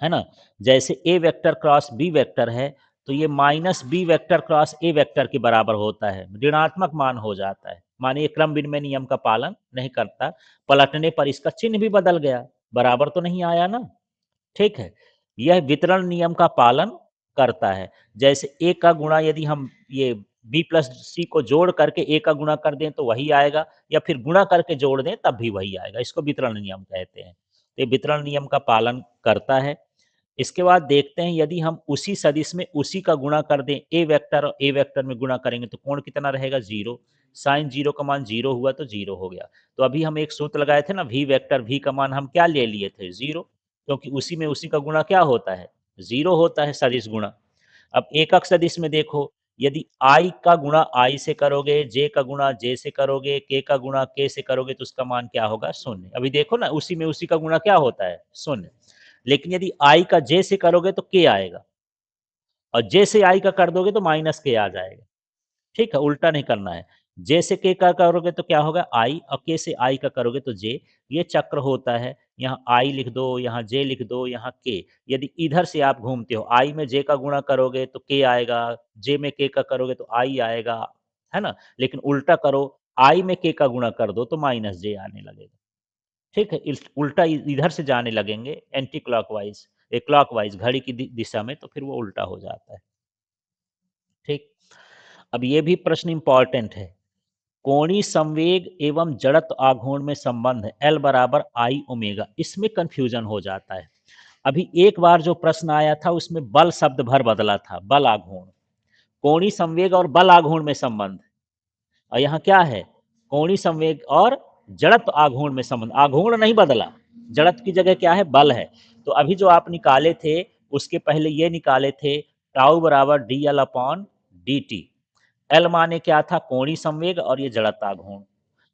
ना? जैसे A vector cross B vector है, तो ये minus B vector cross A vector के बराबर होता है, ऋणात्मक मान हो जाता है। मानिए क्रम विनिमय नियम का पालन नहीं करता, पलटने पर इसका चिन्ह भी बदल गया, बराबर तो नहीं आया ना? ठीक है। यह वितरण नियम का पालन करता है। जैसे ए का गुणा यदि हम ये बी प्लस सी को जोड़ करके ए का गुणा कर दें तो वही आएगा, या फिर गुणा करके जोड़ दें तब भी वही आएगा। इसको वितरण नियम कहते हैं। तो ये वितरण नियम का पालन करता है। इसके बाद देखते हैं यदि हम उसी सदिश में उसी का गुणा कर दें, ए वेक्टर और ए वेक्टर में गुणा करेंगे तो कोण कितना रहेगा? 0। साइन 0 का मान 0 हुआ तो 0 हो गया। तो अभी हम एक सूत्र लगाए थे ना, वी वेक्टर वी का मान हम क्या ले लिए थे? 0। क्योंकि उसी में उसी का गुणा क्या होता है? 0 होता है सदिश गुणा। अब एकक सदिश में देखो, यदि i का गुणा i से करोगे, j का गुणा j से करोगे, k का गुणा k से करोगे तो उसका मान क्या होगा? शून्य। अभी देखो ना उसी में उसी का गुणा क्या होता है? शून्य। लेकिन यदि i का j से करोगे तो k आएगा, और j से i का कर दोगे तो माइनस k आ जाएगा। ठीक है, उल्टा नहीं करना है। जे से के का करोगे तो क्या होगा? आई, और के से आई का करोगे तो जे। ये चक्र होता है। यहाँ आई लिख दो, यहाँ जे लिख दो, यहाँ के। यदि इधर से आप घूमते हो, आई में जे का गुणा करोगे तो के आएगा, जे में के का करोगे तो आई आएगा, है ना? लेकिन उल्टा करो, आई में के का गुणा कर दो तो माइनस जे आने लगेगा। ठीक है, उल्टा इधर से जाने लगेंगे एंटी क्लॉकवाइज, क्लॉकवाइज घड़ी की दिशा में, तो फिर वो उल्टा हो जाता है। ठीक। अब ये भी प्रश्न इंपॉर्टेंट है। कोणीय संवेग एवं जड़त्व आघूर्ण में संबंध है एल बराबर आई ओमेगा, इसमें कंफ्यूजन हो जाता है। अभी एक बार जो प्रश्न आया था उसमें बल शब्द भर बदला था, बल आघूर्ण। कोणीय संवेग और बल आघूर्ण में संबंध, और यहाँ क्या है? कोणीय संवेग और जड़त्व आघूर्ण में संबंध, आघूर्ण नहीं बदला, जड़त्व की जगह क्या है? बल है। तो अभी जो आप निकाले थे उसके पहले ये निकाले थे टाउ बराबर D L upon D T. L माने क्या था? कोणीय संवेग, और ये जड़त्व आघूर्ण।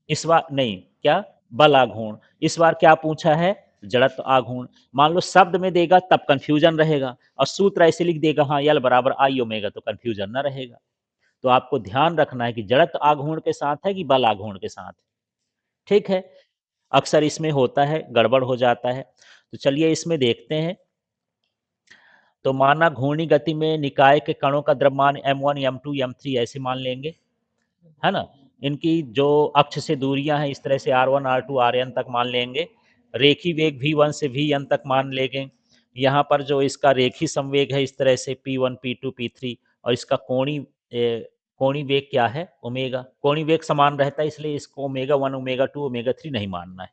इस बार नहीं, क्या? बल आघूर्ण। इस बार क्या पूछा है? जड़त्व आघूर्ण। मान लो शब्द में देगा तब कंफ्यूजन रहेगा, और सूत्र ऐसे लिख देगा हाँ एल बराबर आई ओमेगा, तो कंफ्यूजन ना रहेगा। तो आपको ध्यान रखना है कि जड़त्व आघूर्ण के साथ है कि बल आघूर्ण के साथ। ठीक है। अक्सर इसमें होता है, गड़बड़ हो जाता है। तो चलिए इसमें देखते हैं। तो माना घूर्णी गति में निकाय के कणों का द्रव्यमान m1 m2 m3 ऐसे मान लेंगे। है ना? इनकी जो अक्ष से दूरियां हैं इस तरह से R1 R2 Rn तक मान लेंगे। रेखी वेग V1 से Vn तक मान लेंगे। यहाँ पर जो इसका रेखी संवेग है इस तरह से P1 P2 P3 और इसका कोणीय वेग क्या है ओमेगा। कोणीय वेग समान रहता है इसलिए इसको ओमेगा 1 ओमेगा 2 ओमेगा 3 नहीं मानना है।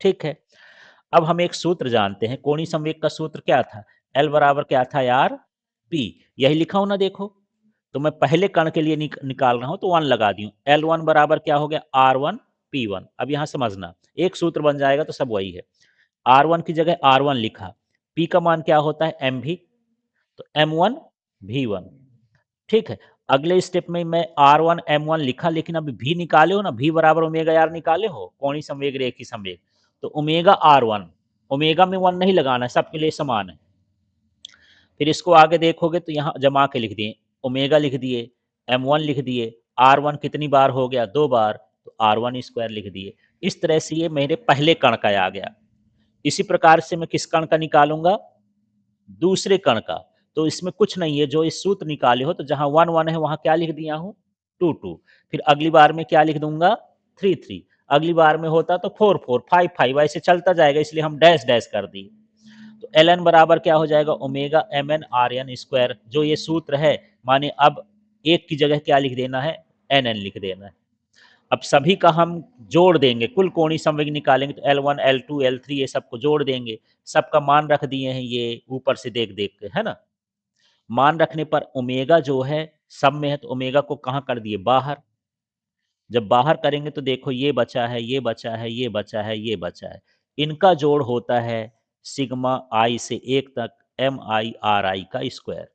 ठीक है। अब हम एक सूत्र जानते हैं, कोणीय संवेग का सूत्र क्या था? L बराबर क्या था यार? P। यही लिखा हो ना देखो। तो मैं पहले कण के लिए निकाल रहा हूं तो 1 लगा दी हूं। L1 बराबर क्या हो गया? R1 P1। अब यहां समझना, एक सूत्र बन जाएगा तो सब वही है। R1 की जगह R1 लिखा। P का मान क्या होता है? MV। तो M1 V1। ठीक है। अगले स्टेप में मैं R1 M1 लिखा, लेकिन अब V निकाले हो ना, V बराबर ओमेगा आर निकाले हो, कोणीय संवेग रेखी संवेग। तो ओमेगा R1, ओमेगा में 1 नहीं लगाना है, सबके लिए समान है। फिर इसको आगे देखोगे तो यहाँ जमा के लिख दिए, ओमेगा लिख दिए, M1 लिख दिए। R1 कितनी बार हो गया? 2 बार, तो R1 स्क्वायर लिख दिए। इस तरह से ये मेरे पहले कण का आ गया। इसी प्रकार से मैं किस कण का निकालूंगा? दूसरे कण का। तो इसमें कुछ नहीं है, जो इस सूत्र निकाले हो तो जहां 1 1 है वहां क्या लिख दिया हूं? 2 2। फिर अगली बार में क्या लिख दूंगा? 3 3। अगली बार में होता तो 4 4 5 5, ऐसे चलता जाएगा, इसलिए हम डैश डैश कर दिए। तो एल एन बराबर क्या हो जाएगा? Omega M N R N square, जो ये सूत्र है। माने अब एक की जगह क्या लिख देना है? एन एन लिख देना है। अब सभी का हम जोड़ देंगे, कुल कोणीय संवेग निकालेंगे तो L1 L2 L3 ये सबको जोड़ देंगे। सबका मान रख दिए हैं ये ऊपर से देख देख के, है ना? मान रखने पर ओमेगा जो है सब में है, तो ओमेगा को कहाँ कर दिए? बाहर। जब बाहर करेंगे तो देखो ये बचा है, ये बचा है, ये बचा है, ये बचा है। इनका जोड़ होता है सिग्मा आई से 1 तक एम आई आर आई का स्क्वायर,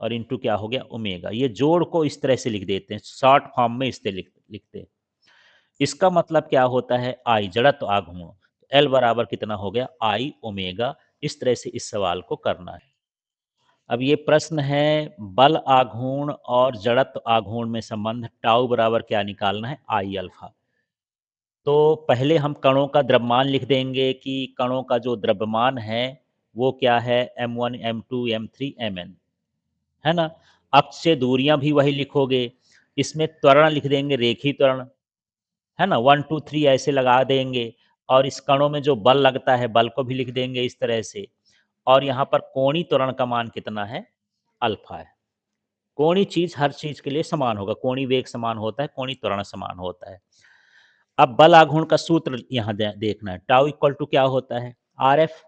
और इंटू क्या हो गया? ओमेगा। ये जोड़ को इस तरह से लिख देते हैं, शॉर्ट फॉर्म में इस तरह लिखते हैं। इसका मतलब क्या होता है? आई जड़त्व आघूर्ण। एल बराबर कितना हो गया? आई ओमेगा। इस तरह से इस सवाल को करना है। अब ये प्रश्न है, बल आघूर्ण और जड़त्व आघूर्ण में संबंध, टाउ बराबर क्या निकालना है? आई अल्फा। तो पहले हम कणों का द्रव्यमान लिख देंगे कि कणों का जो द्रव्यमान है वो क्या है? m1 m2 m3 mn, है ना? अक्ष से दूरियां भी वही लिखोगे। इसमें त्वरण लिख देंगे, रेखी त्वरण, है ना? 1 2 3 ऐसे लगा देंगे। और इस कणों में जो बल लगता है बल को भी लिख देंगे इस तरह से। और यहाँ पर कोणीय त्वरण का मान कितना है? अल्फा है। कोणीय चीज हर चीज के लिए समान होगा, कोणीय वेग समान होता है, कोणीय त्वरण समान होता है। अब बल आघूर्ण का सूत्र यहाँ देखना है। टाउ इक्वल टू क्या होता है? R F.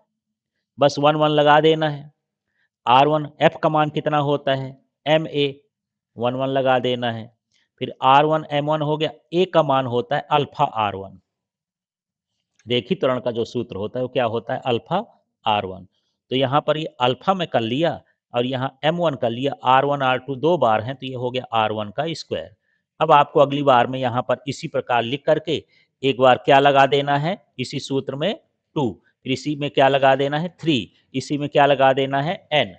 बस 1 1 लगा देना है। R1 एफ का मान कितना होता है? M A. 1 1 लगा देना है। फिर R1 M1 हो गया, ए का मान होता है अल्फा R1। रेखी त्वरण का जो सूत्र होता है वो क्या होता है? Alpha R1। तो यहाँ पर ये अल्फा में कर लिया और यहाँ M1 कर लिया। R1 R2 दो बार हैं तो ये हो गया R1 का स्क्वायर। अब आपको अगली बार में यहाँ पर इसी प्रकार लिख करके एक बार क्या लगा देना है इसी सूत्र में? 2। फिर इसी में क्या लगा देना है? 3। इसी में क्या लगा देना है? n।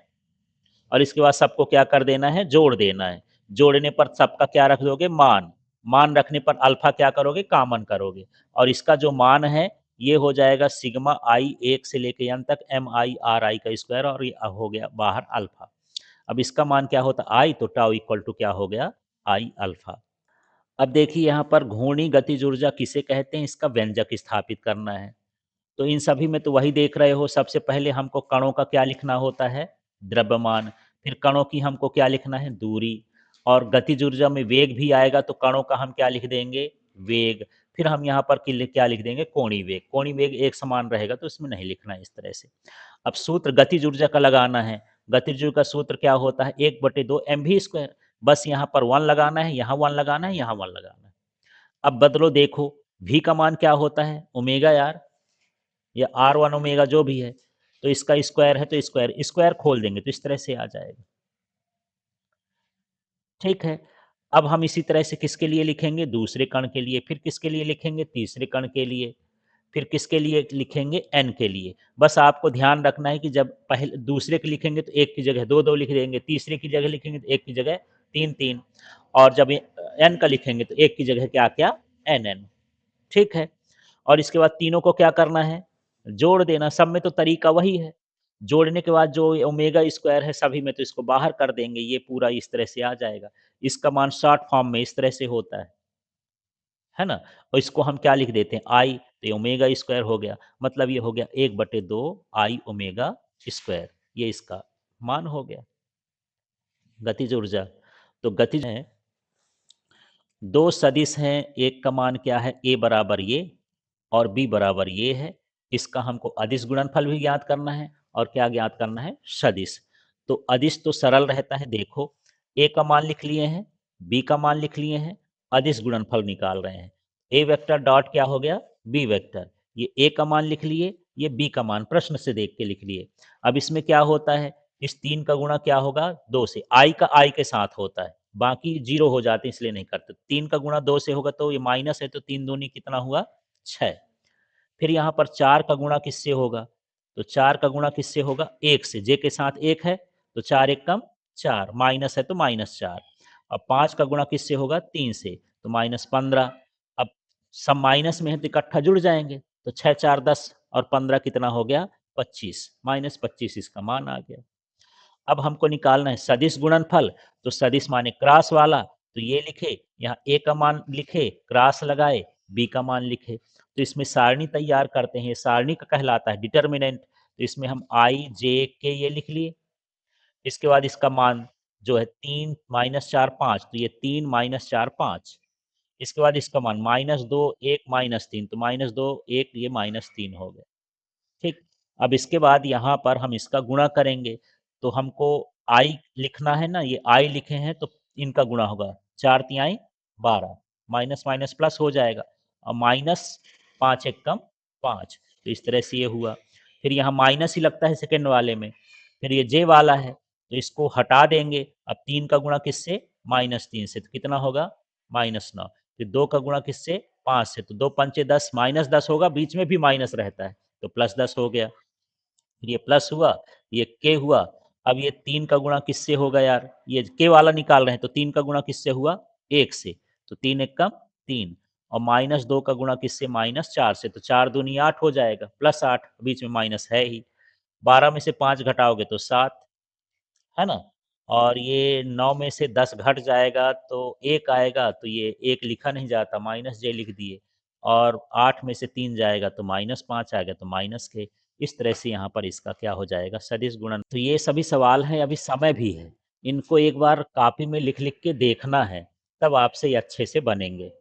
और इसके बाद सबको क्या कर देना है? जोड़ देना है। जोड़ने पर सबका क्या रख दोगे? मान। मान रखने पर अल्फा क्या करोगे? कॉमन करोगे। और इसका जो मान है ये हो जाएगा सिग्मा आई 1 से लेके n तक एम आई आर आई का स्क्वायर, और ये हो गया बाहर अल्फा। अब इसका मान क्या होता? आई, तो टाउ इक्वल टू क्या हो गया? आई अल्फा। अब देखिए यहाँ पर घूर्णी गतिज ऊर्जा किसे कहते हैं, इसका व्यंजक स्थापित करना है। तो इन सभी में तो वही देख रहे हो। सबसे पहले हमको कणों का क्या लिखना होता है? द्रव्यमान। फिर कणों की हमको क्या लिखना है? दूरी। और गतिज ऊर्जा में वेग भी आएगा तो कणों का हम क्या लिख देंगे? वेग। फिर हम यहाँ पर क्या लिख देंगे? कोणीय वेग। कोणीय वेग एक समान रहेगा तो इसमें नहीं लिखना है इस तरह से। अब सूत्र गतिज ऊर्जा का लगाना है। गतिज ऊर्जा का सूत्र क्या होता है? 1/2 mv स्क्वायर। बस यहाँ पर 1 लगाना है, यहाँ 1 लगाना है, यहाँ 1 लगाना है। अब बदलो देखो, v का मान क्या होता है? ओमेगा यार, या R1 ओमेगा जो भी है। तो इसका स्क्वायर है तो स्क्वायर स्क्वायर खोल देंगे तो इस तरह से आ जाएगा। ठीक है। अब हम इसी तरह से किसके लिए लिखेंगे? दूसरे कण के लिए। फिर किसके लिए लिखेंगे? तीसरे कण के लिए। फिर किसके लिए लिखेंगे? n के लिए। बस आपको ध्यान रखना है कि जब पहले दूसरे के लिखेंगे तो एक की जगह दो दो लिख देंगे, तीसरे की जगह लिखेंगे तो एक की जगह तीन तीन, और जब n का लिखेंगे तो एक की जगह क्या क्या? nn। ठीक है। और इसके बाद तीनों को क्या करना है? जोड़ देना। सब में तो तरीका वही है। जोड़ने के बाद जो ओमेगा स्क्वायर है सभी में, तो इसको बाहर कर देंगे, ये पूरा इस तरह से आ जाएगा। इसका मान शॉर्ट फॉर्म में इस तरह से होता है ना? और इसको हम क्या लिख देते हैं आई, तो ये ओमेगा स्क्वायर हो गया, मतलब ये हो गया 1/2 आई ओमेगा स्क्वायर, ये इसका मान हो गया गतिज ऊर्जा। तो गतिज है, दो सदिश हैं, एक का मान क्या है, ए बराबर ये और बी बराबर ये है। इसका हमको अदिश गुणनफल भी ज्ञात करना है और क्या ज्ञात करना है, सदिश। तो अदिश तो सरल रहता है, देखो ए का मान लिख लिए हैं, बी का मान लिख लिए हैं, अदिश गुणनफल निकाल रहे हैं। ए वेक्टर डॉट क्या हो गया, बी वेक्टर। ये ए का मान लिख लिए, ये बी का मान प्रश्न से देख के लिख लिए। अब इसमें क्या होता है, इस 3 का गुणा क्या होगा, 2 से, आई का आई के साथ होता है, बाकी जीरो हो जाते हैं इसलिए नहीं करते। 3 का गुणा 2 से होगा तो ये माइनस है, तो 3 दूनी कितना हुआ, 6। फिर यहाँ पर 4 का गुणा किससे होगा, तो 4 का गुणा किससे होगा, 1 से, जे के साथ 1 है, तो 4 एक कम 4, माइनस है तो -4। अब 5 का गुणा किससे होगा, 3 से, तो -15। अब सब माइनस में है तो इकट्ठा जुड़ जाएंगे, तो 6 4 10 और 15 कितना हो गया, 25, -25 इसका मान आ गया। अब हमको निकालना है सदिश गुणनफल, तो सदिश माने क्रॉस वाला, तो ये लिखे, यहाँ ए का मान लिखे, क्रॉस लगाए, बी का मान लिखे। तो इसमें सारणी तैयार करते हैं, सारणी का कहलाता है डिटर्मिनेंट। तो इसमें हम आई जे के ये लिख लिए, इसके बाद इसका मान जो है 3 -4 5, तो ये 3 -4 5। इसके बाद इसका मान -2 1 -3, तो -2 1 ये -3 हो गया। ठीक। अब इसके बाद यहाँ पर हम इसका गुणा करेंगे, तो हमको आई लिखना है ना, ये आई लिखे हैं तो इनका गुणा होगा, 4 तिहाई 12, माइनस माइनस प्लस हो जाएगा, और माइनस 5 एक कम 5, तो इस तरह से ये हुआ। फिर यहाँ माइनस ही लगता है सेकेंड वाले में, फिर ये जे वाला है तो इसको हटा देंगे। अब 3 का गुणा किससे, -3 से, तो कितना होगा, -9। फिर 2 का गुणा किससे, 5 से, तो 2 पंचे 10, -10 होगा, बीच में भी माइनस रहता है, तो +10 हो गया। फिर ये प्लस हुआ, ये के हुआ। अब ये 3 का गुणा किससे होगा यार, ये के वाला निकाल रहे हैं, तो 3 का गुणा किससे हुआ, 1 से, तो 3 एक कम 3, और -2 का गुणा किससे, -4 से, तो 4 दूनी 8 हो जाएगा, +8, बीच में माइनस है ही। 12 में से 5 घटाओगे तो 7, है ना? और ये 9 में से 10 घट जाएगा तो 1 आएगा, तो ये 1 लिखा नहीं जाता, माइनस जे लिख दिए। और 8 में से 3 जाएगा तो -5 आएगा, तो माइनस के। इस तरह से यहाँ पर इसका क्या हो जाएगा, सदिश गुणन। तो ये सभी सवाल हैं, अभी समय भी है, इनको एक बार कॉपी में लिख लिख के देखना है, तब आपसे ये अच्छे से बनेंगे।